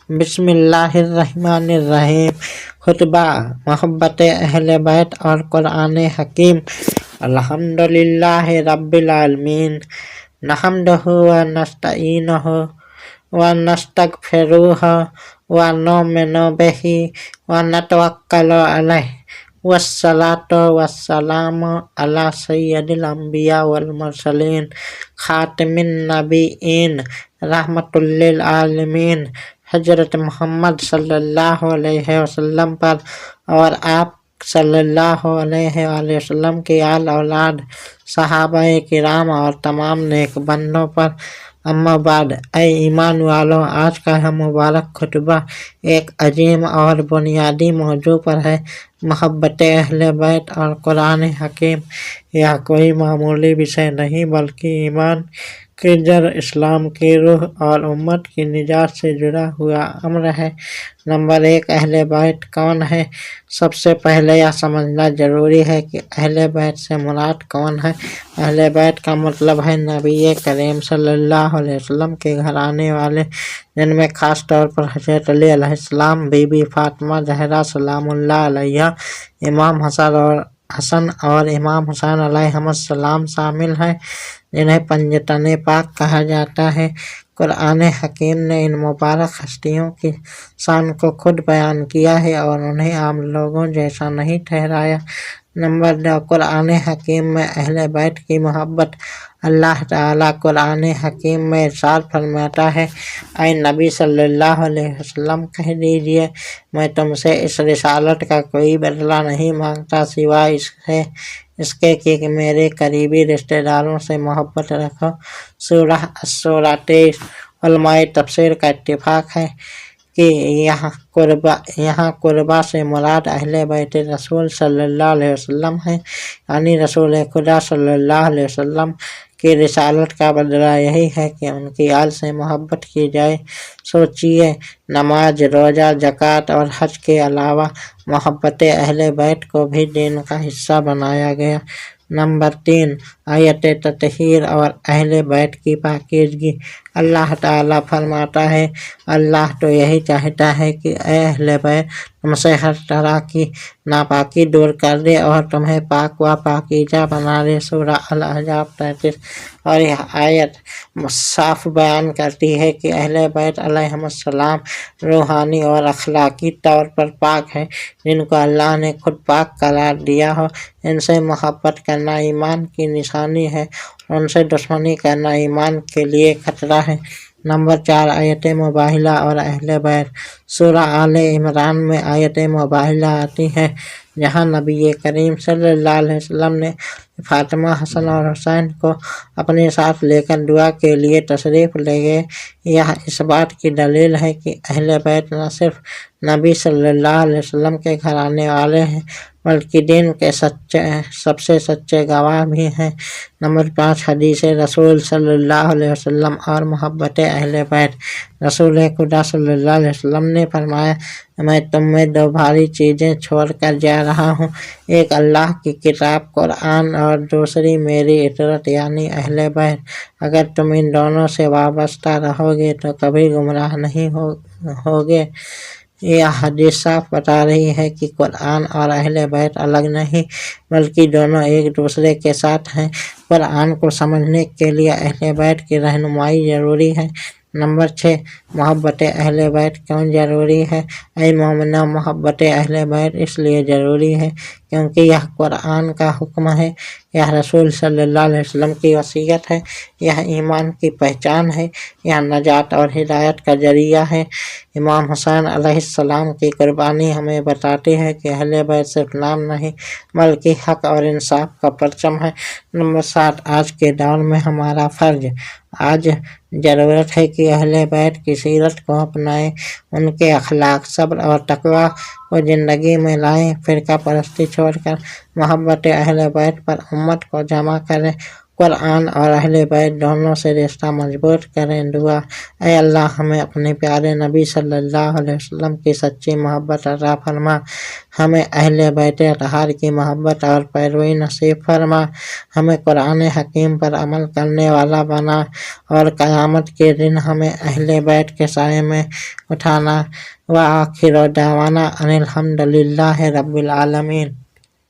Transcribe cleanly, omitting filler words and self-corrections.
بسم اللہ الرحمن الرحیم۔ خطبہ محبت اہل بیت اور قرآن حکیم۔ الحمدللہ رب العالمین، نحمدہ و نستعینہ و نستغفرہ و نؤمن بہ و نتوکل علیہ والصلاۃ والسلام علی سید الانبیاء والمرسلین خاتم النبیین رحمۃ للعالمین حضرت محمد صلی اللہ علیہ وسلم پر اور آپ صلی اللہ علیہ وآلہ وسلم کے آل اولاد، صحابہ کرام اور تمام نیک بندوں پر۔ اما بعد، اے ایمان والو، آج کا یہ مبارک خطبہ ایک عظیم اور بنیادی موضوع پر ہے، محبت اہل بیت اور قرآن حکیم۔ یہ کوئی معمولی وشے نہیں بلکہ ایمان کی جڑ، اسلام کی روح اور امت کی نجات سے جڑا ہوا امر ہے۔ نمبر 1، اہل بیت کون ہے؟ سب سے پہلے یہ سمجھنا ضروری ہے کہ اہل بیت سے مراد کون ہے۔ اہل بیت کا مطلب ہے نبی کریم صلی اللہ علیہ وسلم کے گھرانے والے، جن میں خاص طور پر حضرت علی علیہ السلام، بی بی فاطمہ زہرا سلام اللہ علیہا، امام حسن اور امام حسین علیہم السلام شامل ہیں، جنہیں پنجتن پاک کہا جاتا ہے۔ قرآن حکیم نے ان مبارک ہستیوں کی شان کو خود بیان کیا ہے اور انہیں عام لوگوں جیسا نہیں ٹھہرایا۔ نمبر 2، قرآن حکیم میں اہل بیت کی محبت۔ اللہ تعالیٰ قرآن حکیم میں ارشاد فرماتا ہے، اے نبی صلی اللہ علیہ وسلم کہہ دیجئے، میں تم سے اس رسالت کا کوئی بدلہ نہیں مانگتا سوائے اس کے کہ میرے قریبی رشتہ داروں سے محبت رکھو۔ سورہ الشورى 23۔ علماء تفسیر کا اتفاق ہے کہ یہاں قربا سے مراد اہل بیت رسول صلی اللہ علیہ وسلم ہیں، یعنی رسول خدا صلی اللہ علیہ وسلم کی رسالت کا بدلہ یہی ہے کہ ان کی آل سے محبت کی جائے۔ سوچئے، نماز، روزہ، زکوٰۃ اور حج کے علاوہ محبت اہل بیت کو بھی دین کا حصہ بنایا گیا۔ نمبر 3، آیت تطہیر اور اہل بیت کی پاکیزگی۔ اللہ تعالیٰ فرماتا ہے، اللہ تو یہی چاہتا ہے کہ اے اہل بیت تم سے ہر طرح کی ناپاکی دور کر دے اور تمہیں پاک و پاکیزہ بنا دے۔ سورہ الاحزاب 33۔ اور یہ آیت صاف بیان کرتی ہے کہ اہل بیت علیہم السلام روحانی اور اخلاقی طور پر پاک ہیں، جن کو اللہ نے خود پاک قرار دیا ہو۔ ان سے محبت کرنا ایمان کی نشانی ہے، ان سے دشمنی کرنا ایمان کے لیے خطرہ ہے۔ نمبر 4، آیت مباہلہ اور اہل بیت۔ سورہ آل عمران میں آیت مباہلہ آتی ہے، جہاں نبی کریم صلی اللہ علیہ وسلم نے فاطمہ، حسن اور حسین کو اپنے ساتھ لے کر دعا کے لیے تشریف لے گئے۔ یہ اس بات کی دلیل ہے کہ اہل بیت نہ صرف نبی صلی اللہ علیہ وسلم کے گھرانے والے ہیں بلکہ دین کے سب سے سچے گواہ بھی ہیں۔ نمبر 5، حدیث رسول صلی اللہ علیہ وسلم اور محبت اہل بیت۔ رسول خدا صلی اللہ علیہ وسلم نے فرمایا، میں تم میں 2 بھاری چیزیں چھوڑ کر جا رہا ہوں، ایک اللہ کی کتاب قرآن اور دوسری میری اطاعت یعنی اہل بیت۔ اگر تم ان دونوں سے وابستہ رہو گے تو کبھی گمراہ نہیں ہوگے۔ یہ حدیث صاف بتا رہی ہے کہ قرآن اور اہل بیت الگ نہیں بلکہ دونوں ایک دوسرے کے ساتھ ہیں۔ قرآن کو سمجھنے کے لیے اہل بیت کی رہنمائی ضروری ہے۔ نمبر 6، محبت اہل بیت کیوں ضروری ہے؟ اے مومنو، محبت اہل بیت اس لیے ضروری ہے کیونکہ یہ قرآن کا حکم ہے، یہ رسول صلی اللہ علیہ وسلم کی وصیت ہے، یہ ایمان کی پہچان ہے، یہ نجات اور ہدایت کا ذریعہ ہے۔ امام حسین علیہ السلام کی قربانی ہمیں بتاتی ہے کہ اہل بیت صرف نام نہیں بلکہ حق اور انصاف کا پرچم ہے۔ نمبر 7، آج کے دور میں ہمارا فرض۔ آج ضرورت ہے کہ اہل بیت کی سیرت کو اپنائیں، ان کے اخلاق، صبر اور تقویٰ کو زندگی میں لائیں، فرقہ پرستی چھوڑ کر محبت اہل بیت پر امت کو جمع کریں۔ قرآن اور اہل بیت دونوں سے رشتہ مضبوط کریں۔ دعا: اے اللہ ہمیں اپنے پیارے نبی صلی اللہ علیہ وسلم کی سچی محبت عطا فرما، ہمیں اہل بیت اطہار کی محبت اور پیروی نصیب فرما، ہمیں قرآن حکیم پر عمل کرنے والا بنا اور قیامت کے دن ہمیں اہل بیت کے سائے میں اٹھانا۔ وآخر دعوانا ان الحمد للہ رب العالمین۔